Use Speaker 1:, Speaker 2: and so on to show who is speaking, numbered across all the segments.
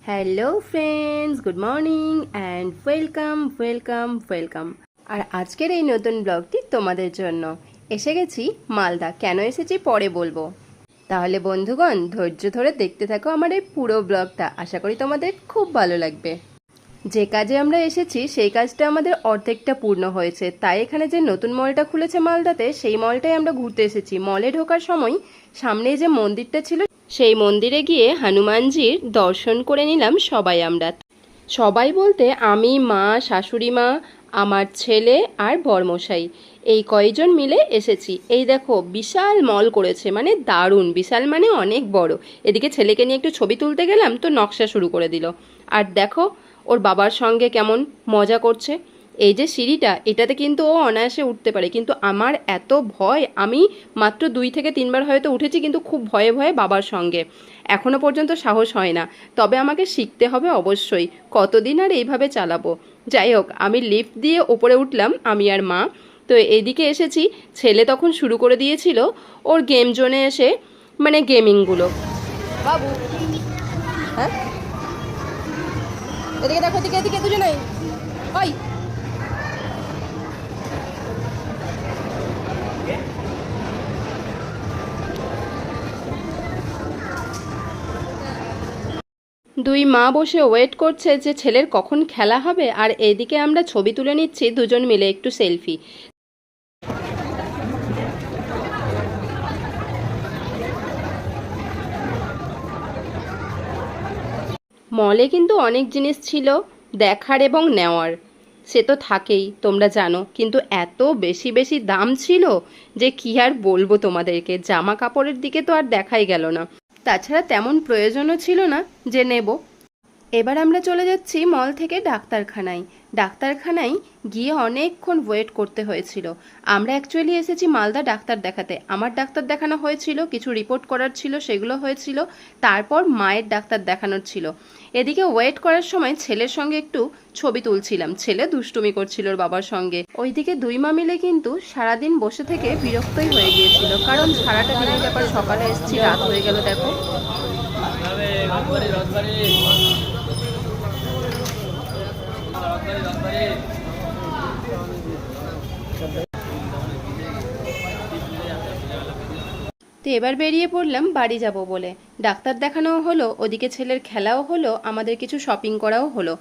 Speaker 1: Hello friends, good morning and welcome. আর আজকের এই নতুন ব্লগটি তোমাদের জন্য। এসে গেছি মালদা। কেন এসেছি পরে বলবো। তাহলে বন্ধুগণ, ধৈর্য ধরে দেখতে থাকো আমার এই পুরো ব্লগটা। আশা করি তোমাদের খুব ভালো লাগবে। যে কাজে আমরা এসেছি সেই কাজটা আমাদের অর্ধেকটা পূর্ণ হয়েছে, তাই এখানে যে নতুন মলটা খুলেছে মালদাতে, সেই মলটাই আমরা ঘুরতে এসেছি। মলে ঢোকার সময় সামনে যে মন্দিরটা ছিল, সেই মন্দিরে গিয়ে হনুমানজির দর্শন করে নিলাম সবাই আমরা। সবাই বলতে আমি, মা, শাশুড়ি মা, আমার ছেলে আর বরমশাই, এই কয়জন মিলে এসেছি। এই দেখো বিশাল মল করেছে, মানে দারুণ। বিশাল মানে অনেক বড়। এদিকে ছেলেকে নিয়ে একটু ছবি তুলতে গেলাম তো নকশা শুরু করে দিল। আর দেখো ওর বাবার সঙ্গে কেমন মজা করছে। এই যে সিঁড়িটা, এটাতে কিন্তু ও অনায়াসে উঠতে পারে, কিন্তু আমার এত ভয়। আমি মাত্র 2 থেকে 3 বার হয়তো উঠেছি, কিন্তু খুব ভয়ে ভয়ে বাবার সঙ্গে। এখনো পর্যন্ত সাহস হয় না। তবে আমাকে শিখতে হবে অবশ্যই। কতদিন আর এইভাবে চালাবো। যাই হোক, আমি লিফট দিয়ে ওপরে উঠলাম, আমি আর মা। তো এইদিকে এসেছি। ছেলে তখন শুরু করে দিয়েছিল ওর গেম জোনে এসে, মানে গেমিংগুলো। বাবু, হ্যাঁ এদিকে দেখো, এদিকে এদিকে দুজনেই। ওই দুই মা বসে ওয়েট করছে যে ছেলের কখন খেলা হবে, আর এদিকে আমরা ছবি তুলে নিচ্ছি দুজন মিলে, একটু সেলফি। মলে কিন্তু অনেক জিনিস ছিল দেখার এবং নেওয়ার। সে তো থাকেই, তোমরা জানো, কিন্তু এত বেশি বেশি দাম ছিল যে কি আর বলবো তোমাদেরকে। জামা কাপড়ের দিকে তো আর দেখাই গেল না। তাছাড়া তেমন প্রয়োজনও ছিল না যে নেব। এবার আমরা চলে যাচ্ছি মল থেকে ডাক্তারখানায়। ডাক্তারখানায় গিয়ে অনেকক্ষণ ওয়েট করতে হয়েছিল। আমরা অ্যাকচুয়ালি এসেছি মালদা ডাক্তার দেখাতে। আমার ডাক্তার দেখানো হয়েছিল, কিছু রিপোর্ট করার ছিল, সেগুলো হয়েছিল। তারপর মায়ের ডাক্তার দেখানোর ছিল। এদিকে ওয়েট করার সময় ছেলের সঙ্গে একটু ছবি তুলছিলাম। ছেলে দুষ্টুমি করছিল ওর বাবার সঙ্গে। ওইদিকে দুই মা মিলে কিন্তু সারাদিন বসে থেকে বিরক্তই হয়ে গিয়েছিল, কারণ সারাটা দিনের ব্যাপার। সকালে এসেছি, রাত হয়ে গেল দেখো। তো এবার বেরিয়ে পড়লাম বাড়ি যাব বলে। ডাক্তার দেখানোও হলো, ওদিকে ছেলের খেলাও হলো, আমাদের কিছু শপিং করাও হলো।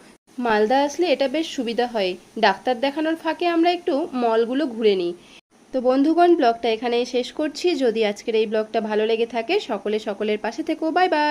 Speaker 1: মালদা আসলে এটা বেশ সুবিধা হয়, ডাক্তার দেখানোর ফাঁকে আমরা একটু মলগুলো ঘুরে নিই। তো বন্ধুগণ, ব্লগটা এখানেই শেষ করছি। যদি আজকের এই ব্লগটা ভালো লেগে থাকে, সকলে সকলের পাশে থেকো। Bye bye.